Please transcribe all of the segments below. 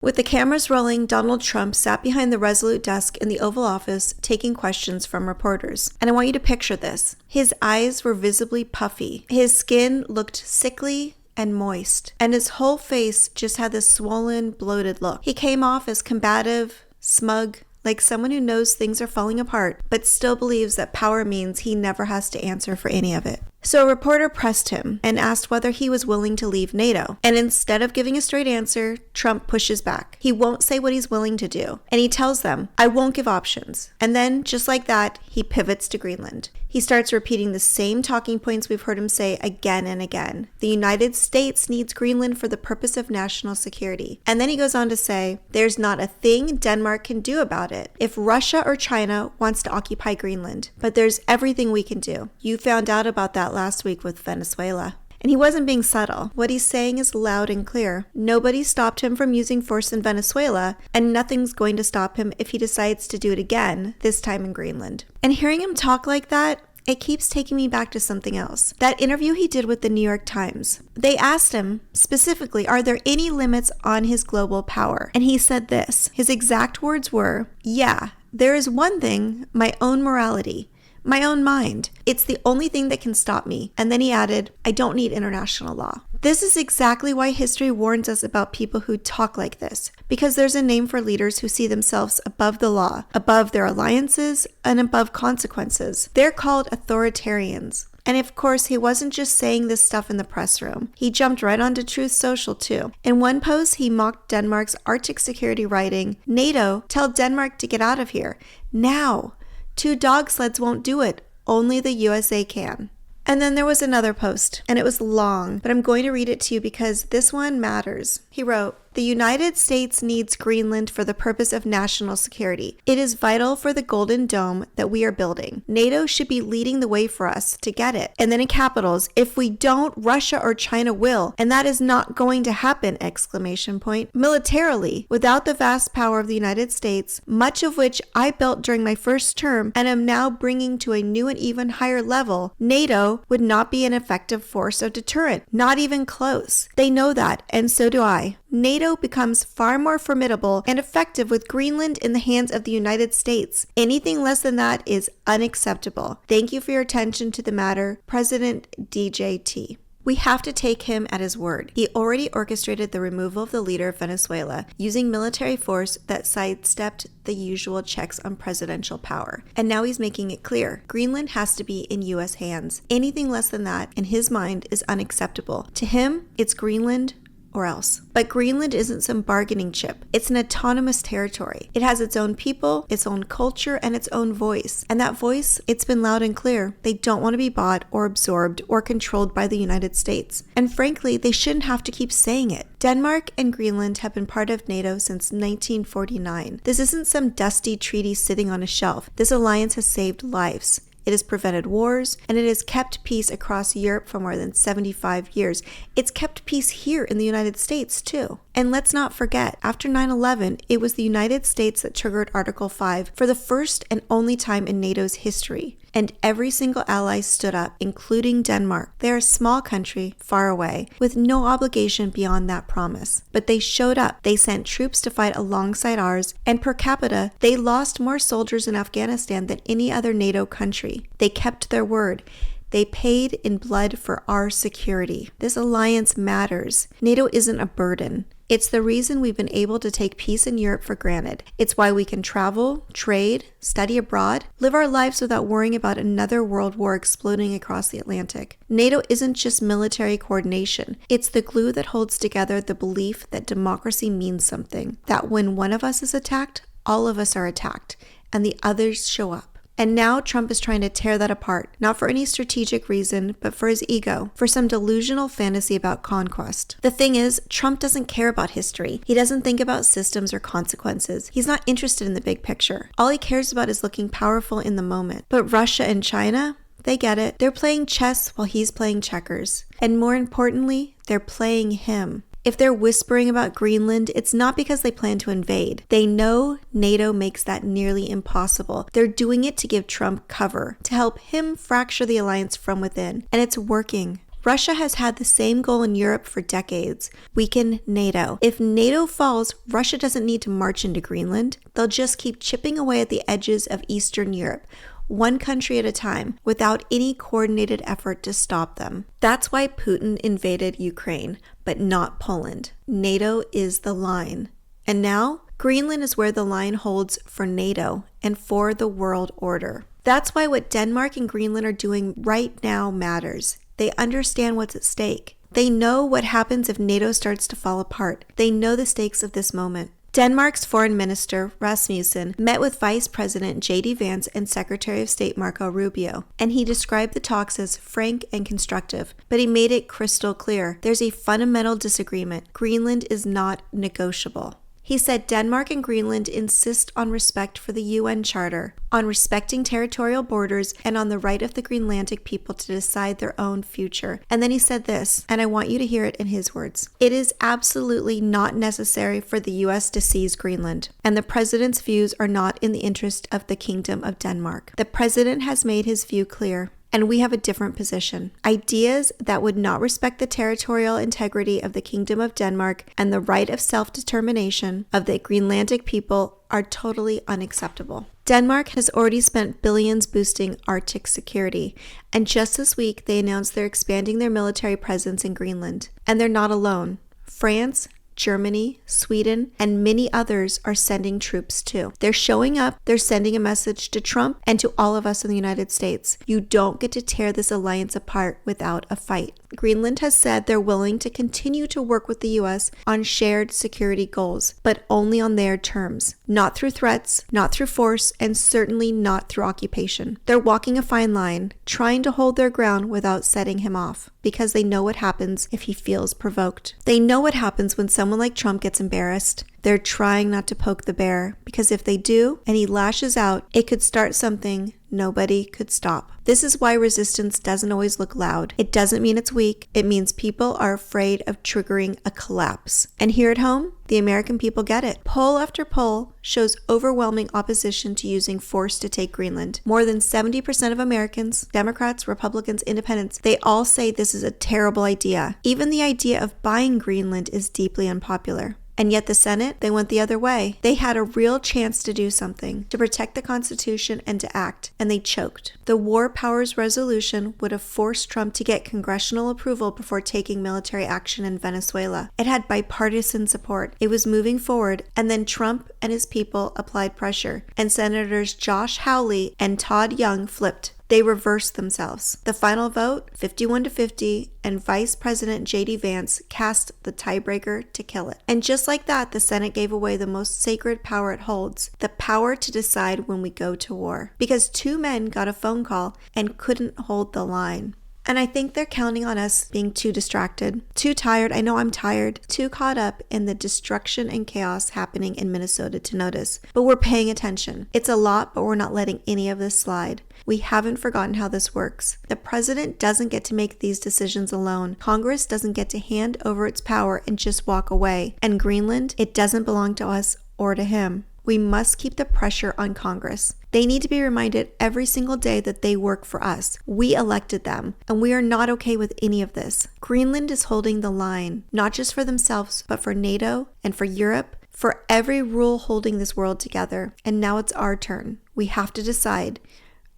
With the cameras rolling, Donald Trump sat behind the resolute desk in the Oval Office taking questions from reporters. And I want you to picture this. His eyes were visibly puffy. His skin looked sickly and moist. And his whole face just had this swollen, bloated look. He came off as combative, smug, like someone who knows things are falling apart, but still believes that power means he never has to answer for any of it. So a reporter pressed him and asked whether he was willing to leave NATO. And instead of giving a straight answer, Trump pushes back. He won't say what he's willing to do. And he tells them, I won't give options. And then, just like that, he pivots to Greenland. He starts repeating the same talking points we've heard him say again and again. The United States needs Greenland for the purpose of national security. And then he goes on to say, there's not a thing Denmark can do about it if Russia or China wants to occupy Greenland. But there's everything we can do. You found out about that last week with Venezuela. And he wasn't being subtle. What he's saying is loud and clear. Nobody stopped him from using force in Venezuela, and nothing's going to stop him if he decides to do it again, this time in Greenland. And hearing him talk like that, it keeps taking me back to something else. That interview he did with the New York Times. They asked him, specifically, are there any limits on his global power? And he said this. His exact words were, yeah, there is one thing, my own morality. My own mind. It's the only thing that can stop me. And then he added, I don't need international law. This is exactly why history warns us about people who talk like this, because there's a name for leaders who see themselves above the law, above their alliances, and above consequences. They're called authoritarians. And of course, he wasn't just saying this stuff in the press room. He jumped right onto Truth Social too. In one post, he mocked Denmark's Arctic security, writing, NATO, tell Denmark to get out of here. Now. 2 dog sleds won't do it. Only the USA can. And then there was another post, and it was long, but I'm going to read it to you because this one matters. He wrote, the United States needs Greenland for the purpose of national security. It is vital for the Golden Dome that we are building. NATO should be leading the way for us to get it. And then in capitals, if we don't, Russia or China will. And that is not going to happen, exclamation point. Militarily, without the vast power of the United States, much of which I built during my first term and am now bringing to a new and even higher level, NATO would not be an effective force of deterrent. Not even close. They know that, and so do I. NATO becomes far more formidable and effective with Greenland in the hands of the United States. Anything less than that is unacceptable. Thank you for your attention to the matter, President DJT. We have to take him at his word. He already orchestrated the removal of the leader of Venezuela using military force that sidestepped the usual checks on presidential power. And now he's making it clear. Greenland has to be in U.S. hands. Anything less than that, in his mind, is unacceptable. To him, it's Greenland or else. But Greenland isn't some bargaining chip. It's an autonomous territory. It has its own people, its own culture, and its own voice. And that voice, it's been loud and clear. They don't want to be bought or absorbed or controlled by the United States. And frankly, they shouldn't have to keep saying it. Denmark and Greenland have been part of NATO since 1949. This isn't some dusty treaty sitting on a shelf. This alliance has saved lives. It has prevented wars, and it has kept peace across Europe for more than 75 years. It's kept peace here in the United States, too. And let's not forget, after 9/11, it was the United States that triggered Article 5 for the first and only time in NATO's history. And every single ally stood up, including Denmark. They're a small country, far away, with no obligation beyond that promise. But they showed up. They sent troops to fight alongside ours, and per capita, they lost more soldiers in Afghanistan than any other NATO country. They kept their word. They paid in blood for our security. This alliance matters. NATO isn't a burden. It's the reason we've been able to take peace in Europe for granted. It's why we can travel, trade, study abroad, live our lives without worrying about another world war exploding across the Atlantic. NATO isn't just military coordination. It's the glue that holds together the belief that democracy means something. That when one of us is attacked, all of us are attacked, and the others show up. And now Trump is trying to tear that apart, not for any strategic reason, but for his ego, for some delusional fantasy about conquest. The thing is, Trump doesn't care about history. He doesn't think about systems or consequences. He's not interested in the big picture. All he cares about is looking powerful in the moment. But Russia and China, they get it. They're playing chess while he's playing checkers. And more importantly, they're playing him. If they're whispering about Greenland, it's not because they plan to invade. They know NATO makes that nearly impossible. They're doing it to give Trump cover, to help him fracture the alliance from within. And it's working. Russia has had the same goal in Europe for decades: weaken NATO. If NATO falls, Russia doesn't need to march into Greenland. They'll just keep chipping away at the edges of Eastern Europe, one country at a time, without any coordinated effort to stop them. That's why Putin invaded Ukraine, but not Poland. NATO is the line. And now, Greenland is where the line holds for NATO and for the world order. That's why what Denmark and Greenland are doing right now matters. They understand what's at stake. They know what happens if NATO starts to fall apart. They know the stakes of this moment. Denmark's Foreign Minister, Rasmussen, met with Vice President J.D. Vance and Secretary of State Marco Rubio, and he described the talks as frank and constructive, but he made it crystal clear. There's a fundamental disagreement. Greenland is not negotiable. He said Denmark and Greenland insist on respect for the UN Charter, on respecting territorial borders, and on the right of the Greenlandic people to decide their own future. And then he said this, and I want you to hear it in his words. It is absolutely not necessary for the US to seize Greenland, and the president's views are not in the interest of the Kingdom of Denmark. The president has made his view clear, and we have a different position. Ideas that would not respect the territorial integrity of the Kingdom of Denmark and the right of self-determination of the Greenlandic people are totally unacceptable. Denmark has already spent billions boosting Arctic security, and just this week they announced they're expanding their military presence in Greenland. And they're not alone. France, Germany, Sweden, and many others are sending troops too. They're showing up, they're sending a message to Trump and to all of us in the United States. You don't get to tear this alliance apart without a fight. Greenland has said they're willing to continue to work with the US on shared security goals, but only on their terms. Not through threats, not through force, and certainly not through occupation. They're walking a fine line, trying to hold their ground without setting him off, because they know what happens if he feels provoked. They know what happens when someone like Trump gets embarrassed. They're trying not to poke the bear, because if they do, and he lashes out, it could start something nobody could stop. This is why resistance doesn't always look loud. It doesn't mean it's weak. It means people are afraid of triggering a collapse. And here at home, the American people get it. Poll after poll shows overwhelming opposition to using force to take Greenland. More than 70% of Americans, Democrats, Republicans, Independents, they all say this is a terrible idea. Even the idea of buying Greenland is deeply unpopular. And yet the Senate, they went the other way. They had a real chance to do something, to protect the Constitution and to act, and they choked. The War Powers Resolution would have forced Trump to get congressional approval before taking military action in Venezuela. It had bipartisan support. It was moving forward, and then Trump and his people applied pressure, and Senators Josh Hawley and Todd Young flipped. They reversed themselves. The final vote, 51-50, and Vice President J.D. Vance cast the tiebreaker to kill it. And just like that, the Senate gave away the most sacred power it holds, the power to decide when we go to war. Because two men got a phone call and couldn't hold the line. And I think they're counting on us being too distracted, too tired. I know I'm tired, too caught up in the destruction and chaos happening in Minnesota to notice. But we're paying attention. It's a lot, but we're not letting any of this slide. We haven't forgotten how this works. The president doesn't get to make these decisions alone. Congress doesn't get to hand over its power and just walk away. And Greenland, it doesn't belong to us or to him. We must keep the pressure on Congress. They need to be reminded every single day that they work for us. We elected them, and we are not okay with any of this. Greenland is holding the line, not just for themselves, but for NATO and for Europe, for every rule holding this world together. And now it's our turn. We have to decide,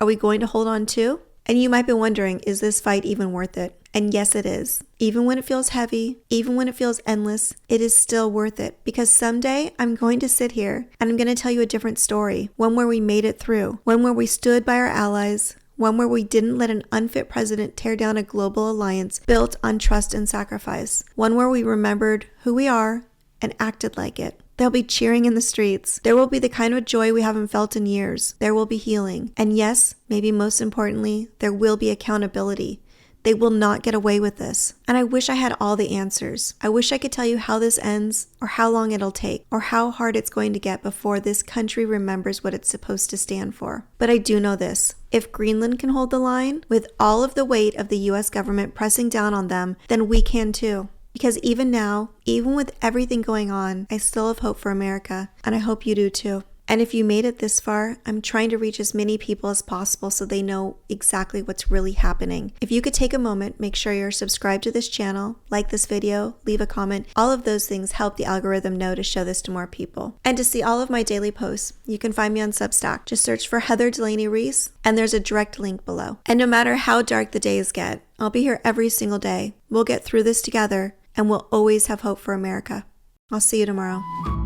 are we going to hold on too? And you might be wondering, is this fight even worth it? And yes, it is. Even when it feels heavy, even when it feels endless, it is still worth it. Because someday I'm going to sit here and I'm going to tell you a different story. One where we made it through. One where we stood by our allies. One where we didn't let an unfit president tear down a global alliance built on trust and sacrifice. One where we remembered who we are and acted like it. They'll be cheering in the streets. There will be the kind of joy we haven't felt in years. There will be healing. And yes, maybe most importantly, there will be accountability. They will not get away with this. And I wish I had all the answers. I wish I could tell you how this ends, or how long it'll take, or how hard it's going to get before this country remembers what it's supposed to stand for. But I do know this. If Greenland can hold the line, with all of the weight of the US government pressing down on them, then we can too. Because even now, even with everything going on, I still have hope for America, and I hope you do too. And if you made it this far, I'm trying to reach as many people as possible so they know exactly what's really happening. If you could take a moment, make sure you're subscribed to this channel, like this video, leave a comment. All of those things help the algorithm know to show this to more people. And to see all of my daily posts, you can find me on Substack. Just search for Heather Delaney Reese, and there's a direct link below. And no matter how dark the days get, I'll be here every single day. We'll get through this together, and we'll always have hope for America. I'll see you tomorrow.